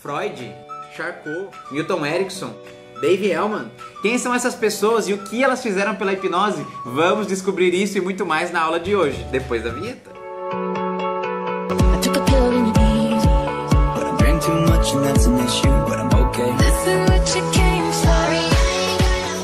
Freud, Charcot, Milton Erickson, Dave Hellman. Quem são essas pessoas e o que elas fizeram pela hipnose? Vamos descobrir isso e muito mais na aula de hoje, depois da vinheta.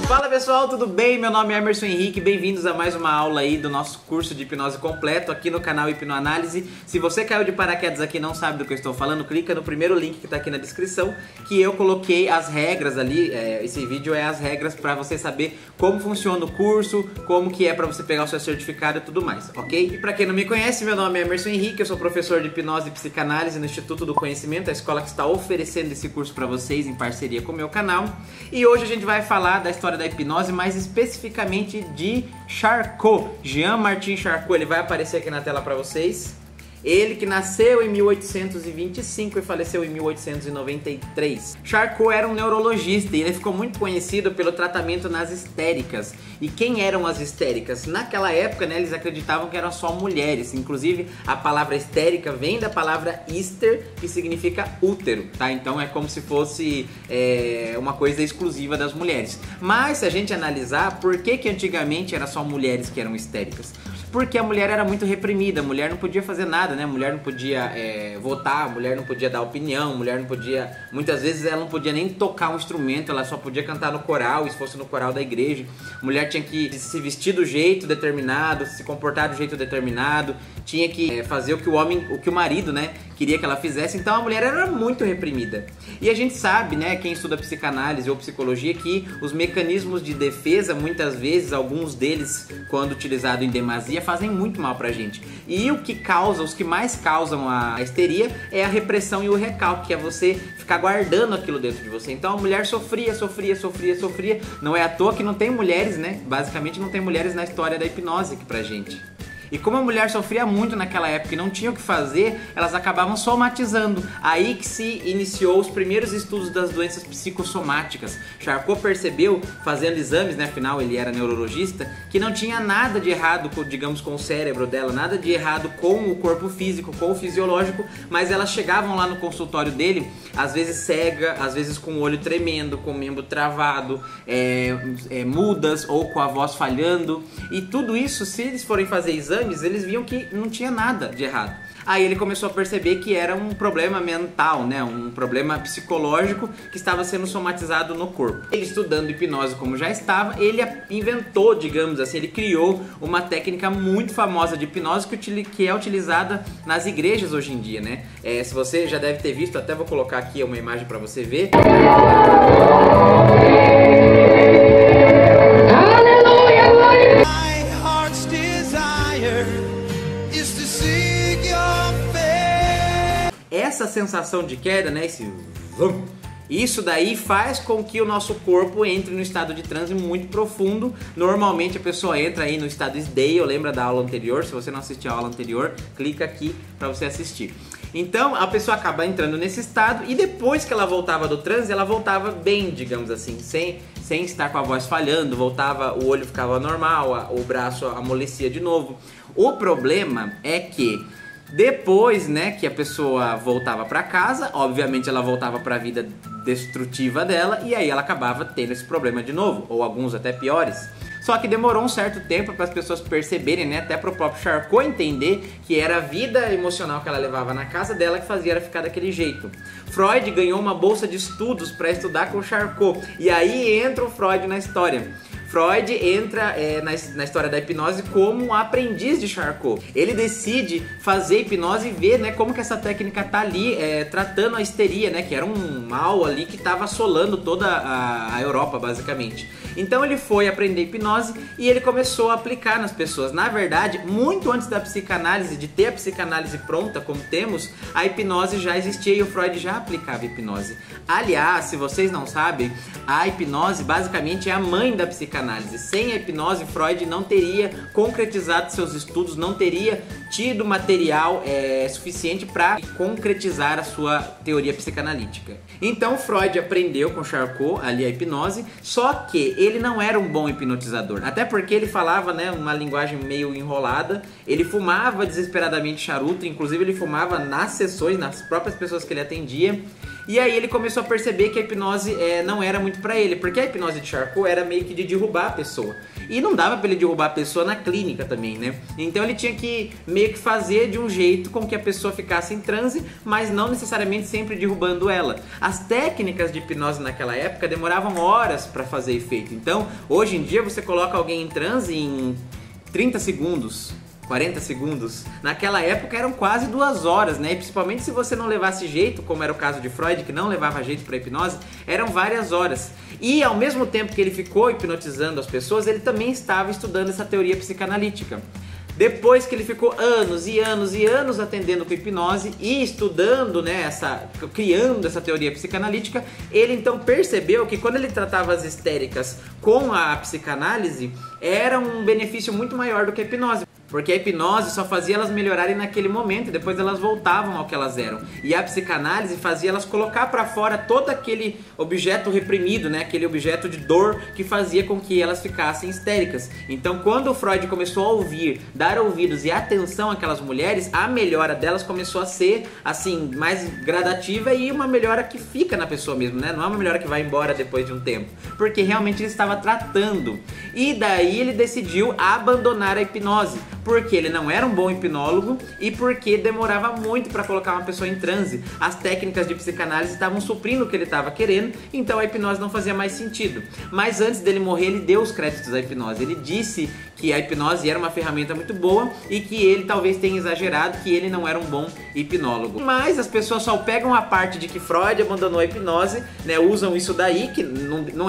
Fala pessoal, tudo bem? Meu nome é Emerson Henrique, bem-vindos a mais uma aula aí do nosso curso de hipnose completo aqui no canal Hipnoanálise. Se você caiu de paraquedas aqui e não sabe do que eu estou falando, clica no primeiro link que está aqui na descrição, que eu coloquei as regras ali. Esse vídeo é as regras para você saber como funciona o curso, como que é para você pegar o seu certificado e tudo mais, ok? E para quem não me conhece, meu nome é Emerson Henrique, eu sou professor de hipnose e psicanálise no Instituto do Conhecimento, a escola que está oferecendo esse curso para vocês em parceria com o meu canal. E hoje a gente vai falar da história da hipnose, mais especificamente de Charcot, Jean-Martin Charcot. Ele vai aparecer aqui na tela para vocês. Ele que nasceu em 1825 e faleceu em 1893. Charcot era um neurologista e ele ficou muito conhecido pelo tratamento nas histéricas. E quem eram as histéricas? Naquela época, né, eles acreditavam que eram só mulheres. Inclusive, a palavra histérica vem da palavra hister, que significa útero, tá? Então é como se fosse uma coisa exclusiva das mulheres. Mas se a gente analisar, por que antigamente era só mulheres que eram histéricas? Porque a mulher era muito reprimida, a mulher não podia fazer nada, né? A mulher não podia votar, a mulher não podia dar opinião, a mulher não podia... Muitas vezes ela não podia nem tocar um instrumento, ela só podia cantar no coral, e se fosse no coral da igreja. A mulher tinha que se vestir do jeito determinado, se comportar do jeito determinado, tinha que fazer o que o marido, né, queria que ela fizesse. Então a mulher era muito reprimida. E a gente sabe, né, quem estuda psicanálise ou psicologia, que os mecanismos de defesa, muitas vezes, alguns deles, quando utilizado em demasia, fazem muito mal pra gente. E os que mais causam a histeria é a repressão e o recalque, que é você ficar guardando aquilo dentro de você. Então a mulher sofria. Não é à toa que não tem mulheres, né? Basicamente não tem mulheres na história da hipnose aqui pra gente. E como a mulher sofria muito naquela época e não tinha o que fazer, elas acabavam somatizando. Aí que se iniciou os primeiros estudos das doenças psicossomáticas. Charcot percebeu, fazendo exames, né, afinal ele era neurologista, que não tinha nada de errado, digamos, com o cérebro dela, nada de errado com o corpo físico, com o fisiológico, mas elas chegavam lá no consultório dele, às vezes cega, às vezes com o olho tremendo, com o membro travado, mudas ou com a voz falhando. E tudo isso, se eles forem fazer exames, eles viam que não tinha nada de errado. Aí ele começou a perceber que era um problema mental, né? Um problema psicológico que estava sendo somatizado no corpo. Ele, estudando hipnose como já estava, ele inventou, digamos assim, ele criou uma técnica muito famosa de hipnose que é utilizada nas igrejas hoje em dia, né? Se você já deve ter visto, até vou colocar aqui uma imagem para você ver. Essa sensação de queda, né, isso daí faz com que o nosso corpo entre no estado de transe muito profundo. Normalmente a pessoa entra aí no estado SDAY, lembra da aula anterior? Se você não assistiu a aula anterior, clica aqui para você assistir. Então a pessoa acaba entrando nesse estado e depois que ela voltava do transe, ela voltava bem, digamos assim, sem estar com a voz falhando, o olho ficava normal, o braço amolecia de novo. O problema é que depois, né, que a pessoa voltava para casa, obviamente ela voltava para a vida destrutiva dela e aí ela acabava tendo esse problema de novo, ou alguns até piores. Só que demorou um certo tempo para as pessoas perceberem, né, até para o próprio Charcot entender que era a vida emocional que ela levava na casa dela que fazia ela ficar daquele jeito. Freud ganhou uma bolsa de estudos para estudar com o Charcot e aí entra o Freud na história. Freud entra na história da hipnose como um aprendiz de Charcot. Ele decide fazer hipnose e ver, né, como que essa técnica tá ali tratando a histeria, né, que era um mal ali que estava assolando toda a Europa, basicamente. Então ele foi aprender hipnose e ele começou a aplicar nas pessoas. Na verdade, muito antes da psicanálise, de ter a psicanálise pronta como temos, a hipnose já existia e o Freud já aplicava hipnose. Aliás, se vocês não sabem, a hipnose basicamente é a mãe da psicanálise. psicanálise. Sem a hipnose, Freud não teria concretizado seus estudos, não teria tido material suficiente para concretizar a sua teoria psicanalítica. Então Freud aprendeu com Charcot ali a hipnose, só que ele não era um bom hipnotizador, até porque ele falava, né, uma linguagem meio enrolada, ele fumava desesperadamente charuto, inclusive ele fumava nas sessões, nas próprias pessoas que ele atendia. E aí ele começou a perceber que a hipnose não era muito pra ele, porque a hipnose de Charcot era meio que de derrubar a pessoa. E não dava pra ele derrubar a pessoa na clínica também, né? Então ele tinha que meio que fazer de um jeito com que a pessoa ficasse em transe, mas não necessariamente sempre derrubando ela. As técnicas de hipnose naquela época demoravam horas pra fazer efeito. Então, hoje em dia você coloca alguém em transe em 30 segundos. 40 segundos. Naquela época eram quase 2 horas, né? E principalmente se você não levasse jeito, como era o caso de Freud, que não levava jeito para hipnose, eram várias horas. E ao mesmo tempo que ele ficou hipnotizando as pessoas, ele também estava estudando essa teoria psicanalítica. Depois que ele ficou anos e anos e anos atendendo com hipnose e estudando, né, criando essa teoria psicanalítica, ele então percebeu que quando ele tratava as histéricas com a psicanálise, era um benefício muito maior do que a hipnose. Porque a hipnose só fazia elas melhorarem naquele momento e depois elas voltavam ao que elas eram. E a psicanálise fazia elas colocar pra fora todo aquele objeto reprimido, né? Aquele objeto de dor que fazia com que elas ficassem histéricas. Então quando o Freud começou a ouvir, dar ouvidos e atenção àquelas mulheres, a melhora delas começou a ser assim, mais gradativa e uma melhora que fica na pessoa mesmo, né? Não é uma melhora que vai embora depois de um tempo. Porque realmente ele estava tratando. E daí ele decidiu abandonar a hipnose. Porque ele não era um bom hipnólogo e porque demorava muito para colocar uma pessoa em transe. As técnicas de psicanálise estavam suprindo o que ele estava querendo, então a hipnose não fazia mais sentido. Mas antes dele morrer, ele deu os créditos à hipnose. Ele disse que a hipnose era uma ferramenta muito boa e que ele talvez tenha exagerado, que ele não era um bom hipnólogo. Mas as pessoas só pegam a parte de que Freud abandonou a hipnose, né, usam isso daí, que não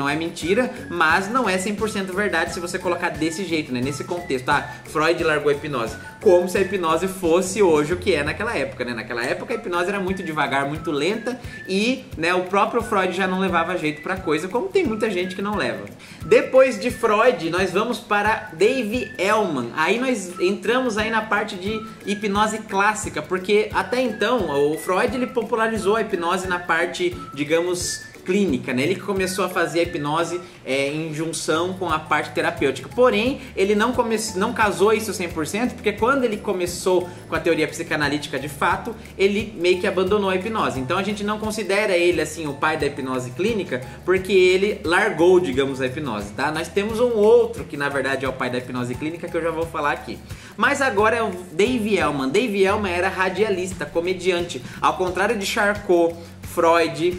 é mentira, mas não é 100% verdade se você colocar desse jeito, né, nesse contexto. Freud largou a hipnose, como se a hipnose fosse hoje o que é naquela época, né? Naquela época a hipnose era muito devagar, muito lenta e, né, o próprio Freud já não levava jeito pra coisa, como tem muita gente que não leva. Depois de Freud, nós vamos para Dave Elman. Aí nós entramos aí na parte de hipnose clássica, porque até então o Freud ele popularizou a hipnose na parte, digamos, clínica, né? Ele que começou a fazer a hipnose em junção com a parte terapêutica. Porém, ele não casou isso 100%, porque quando ele começou com a teoria psicanalítica de fato, ele meio que abandonou a hipnose. Então a gente não considera ele assim o pai da hipnose clínica, porque ele largou, digamos, a hipnose, tá? Nós temos um outro que na verdade é o pai da hipnose clínica, que eu já vou falar aqui. Mas agora é o Dave Elman. Dave Elman era radialista, comediante. Ao contrário de Charcot, Freud,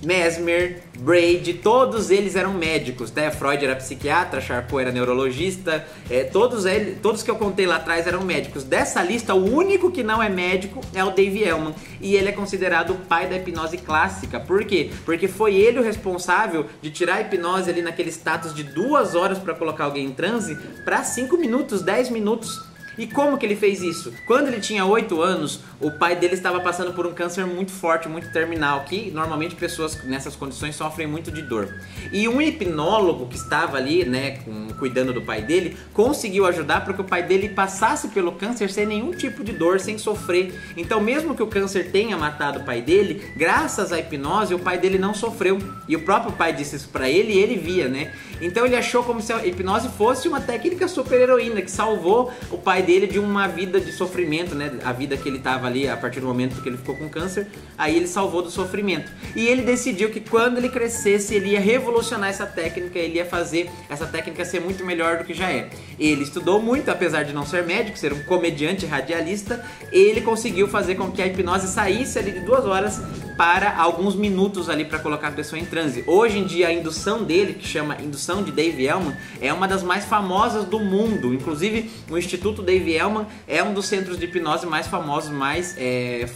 Mesmer, Braid, todos eles eram médicos, né? Freud era psiquiatra, Charcot era neurologista, todos que eu contei lá atrás eram médicos. Dessa lista, o único que não é médico é o Dave Elman, e ele é considerado o pai da hipnose clássica. Por quê? Porque foi ele o responsável de tirar a hipnose ali naquele status de 2 horas para colocar alguém em transe para 5 minutos, 10 minutos. E como que ele fez isso? Quando ele tinha 8 anos, o pai dele estava passando por um câncer muito forte, muito terminal, que normalmente pessoas nessas condições sofrem muito de dor. E um hipnólogo que estava ali, né, cuidando do pai dele, conseguiu ajudar para que o pai dele passasse pelo câncer sem nenhum tipo de dor, sem sofrer. Então mesmo que o câncer tenha matado o pai dele, graças à hipnose, o pai dele não sofreu. E o próprio pai disse isso para ele e ele via, né? Então ele achou como se a hipnose fosse uma técnica super heroína, que salvou o pai dele de uma vida de sofrimento, né? A vida que ele estava ali a partir do momento que ele ficou com câncer, aí ele salvou do sofrimento. E ele decidiu que quando ele crescesse, ele ia revolucionar essa técnica, ele ia fazer essa técnica ser muito melhor do que já é. Ele estudou muito, apesar de não ser médico, ser um comediante radialista, ele conseguiu fazer com que a hipnose saísse ali de 2 horas para alguns minutos ali para colocar a pessoa em transe. Hoje em dia a indução dele, que chama indução de Dave Elman, é uma das mais famosas do mundo. Inclusive o Instituto Dave Elman é um dos centros de hipnose mais famosos, mais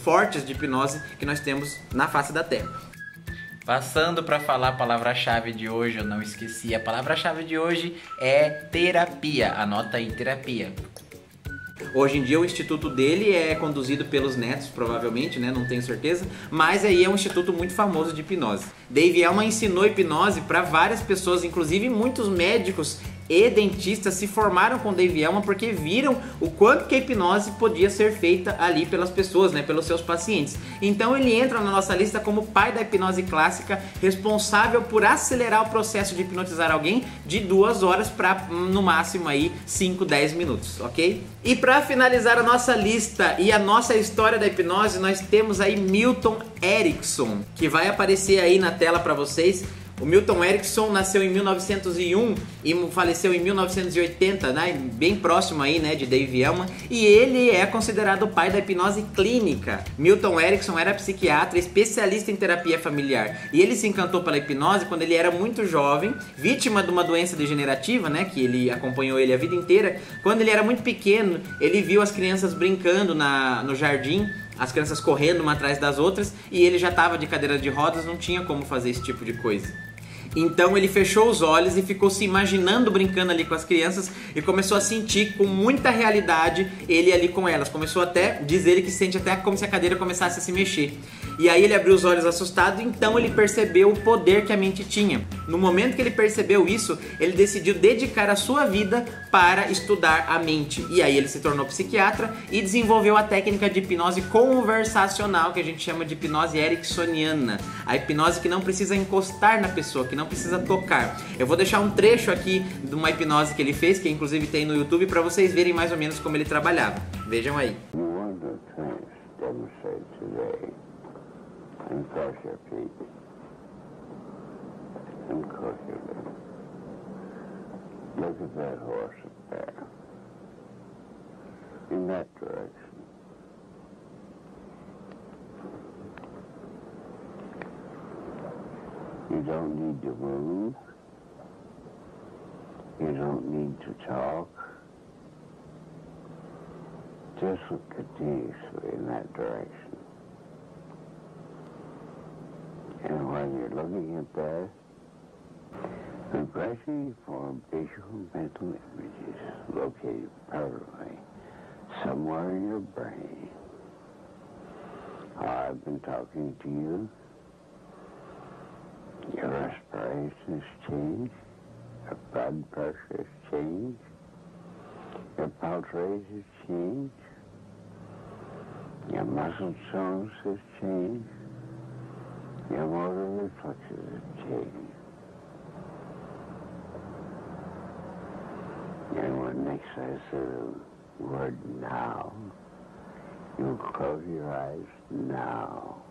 fortes de hipnose que nós temos na face da Terra. Passando para falar a palavra-chave de hoje, eu não esqueci. A palavra-chave de hoje é terapia. Anota aí, terapia. Hoje em dia o instituto dele é conduzido pelos netos, provavelmente, né? Não tenho certeza, mas aí é um instituto muito famoso de hipnose. Dave Elman ensinou hipnose para várias pessoas, inclusive muitos médicos e dentistas se formaram com Dave Elman porque viram o quanto que a hipnose podia ser feita ali pelas pessoas, né, pelos seus pacientes. Então ele entra na nossa lista como pai da hipnose clássica, responsável por acelerar o processo de hipnotizar alguém de 2 horas para no máximo aí 5, 10 minutos, ok? E para finalizar a nossa lista e a nossa história da hipnose, nós temos aí Milton Erickson, que vai aparecer aí na tela para vocês. O Milton Erickson nasceu em 1901 e faleceu em 1980, né? Bem próximo aí, né, de Dave Elman, e ele é considerado o pai da hipnose clínica. Milton Erickson era psiquiatra, especialista em terapia familiar, e ele se encantou pela hipnose quando ele era muito jovem, vítima de uma doença degenerativa, né, que ele acompanhou ele a vida inteira. Quando ele era muito pequeno, ele viu as crianças brincando no jardim, as crianças correndo uma atrás das outras, e ele já estava de cadeira de rodas, não tinha como fazer esse tipo de coisa. Então ele fechou os olhos e ficou se imaginando brincando ali com as crianças e começou a sentir com muita realidade ele ali com elas. Começou até, diz ele que sente até como se a cadeira começasse a se mexer. E aí ele abriu os olhos assustado, então ele percebeu o poder que a mente tinha. No momento que ele percebeu isso, ele decidiu dedicar a sua vida para estudar a mente. E aí ele se tornou psiquiatra e desenvolveu a técnica de hipnose conversacional, que a gente chama de hipnose ericksoniana. A hipnose que não precisa encostar na pessoa, que não precisa tocar. Eu vou deixar um trecho aqui de uma hipnose que ele fez, que inclusive tem no YouTube, para vocês verem mais ou menos como ele trabalhava. Vejam aí. And cross your feet. And cross your legs. Look at that horse up there. In that direction. You don't need to move. You don't need to talk. Just look continuously in that direction. And when you're looking at that, the gradually form visual mental images located permanently somewhere in your brain. I've been talking to you. Your respiration has changed. Your blood pressure has changed. Your pulse rate has changed. Your muscle tones has changed. Your motor reflexes have changed. And when next I say the word now, you close your eyes now.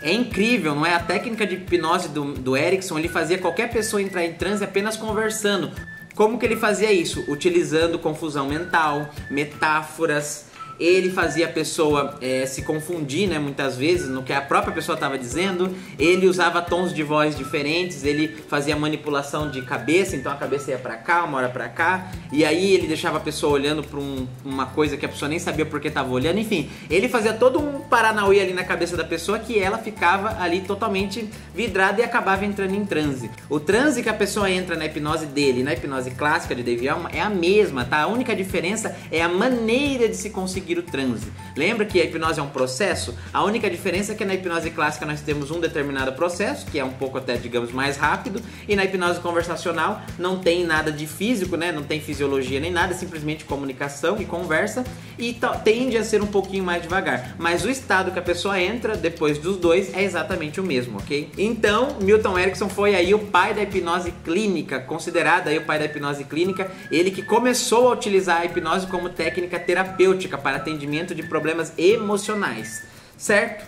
É incrível, não é? A técnica de hipnose do Erickson, ele fazia qualquer pessoa entrar em transe apenas conversando. Como que ele fazia isso? Utilizando confusão mental, metáforas. Ele fazia a pessoa se confundir, né, muitas vezes no que a própria pessoa estava dizendo. Ele usava tons de voz diferentes, ele fazia manipulação de cabeça, então a cabeça ia para cá, uma hora para cá, e aí ele deixava a pessoa olhando para uma coisa que a pessoa nem sabia por que estava olhando. Enfim, ele fazia todo um paranauê ali na cabeça da pessoa, que ela ficava ali totalmente vidrada e acabava entrando em transe. O transe que a pessoa entra na hipnose dele, na hipnose clássica de Dave Elman, é a mesma, tá? A única diferença é a maneira de se conseguir o transe. Lembra que a hipnose é um processo? A única diferença é que na hipnose clássica nós temos um determinado processo, que é um pouco até, digamos, mais rápido, e na hipnose conversacional não tem nada de físico, né? Não tem fisiologia nem nada, é simplesmente comunicação e conversa, e tende a ser um pouquinho mais devagar. Mas o estado que a pessoa entra depois dos dois é exatamente o mesmo, ok? Então, Milton Erickson foi aí o pai da hipnose clínica, considerado aí o pai da hipnose clínica, ele que começou a utilizar a hipnose como técnica terapêutica para atendimento de problemas emocionais, certo?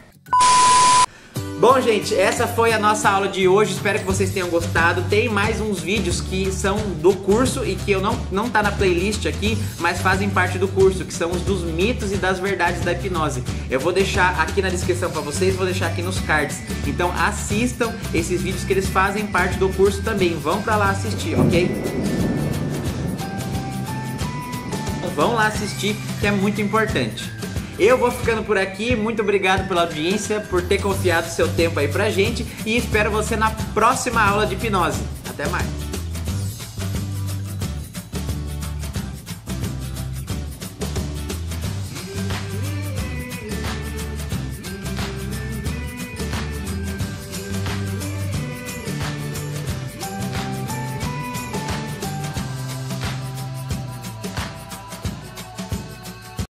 Bom, gente, essa foi a nossa aula de hoje, espero que vocês tenham gostado. Tem mais uns vídeos que são do curso e que eu não tá na playlist aqui, mas fazem parte do curso, que são os dos mitos e das verdades da hipnose. Eu vou deixar aqui na descrição para vocês, vou deixar aqui nos cards. Então assistam esses vídeos que eles fazem parte do curso também, vão pra lá assistir, ok? Vão lá assistir, que é muito importante. Eu vou ficando por aqui, muito obrigado pela audiência, por ter confiado seu tempo aí pra gente, e espero você na próxima aula de hipnose. Até mais!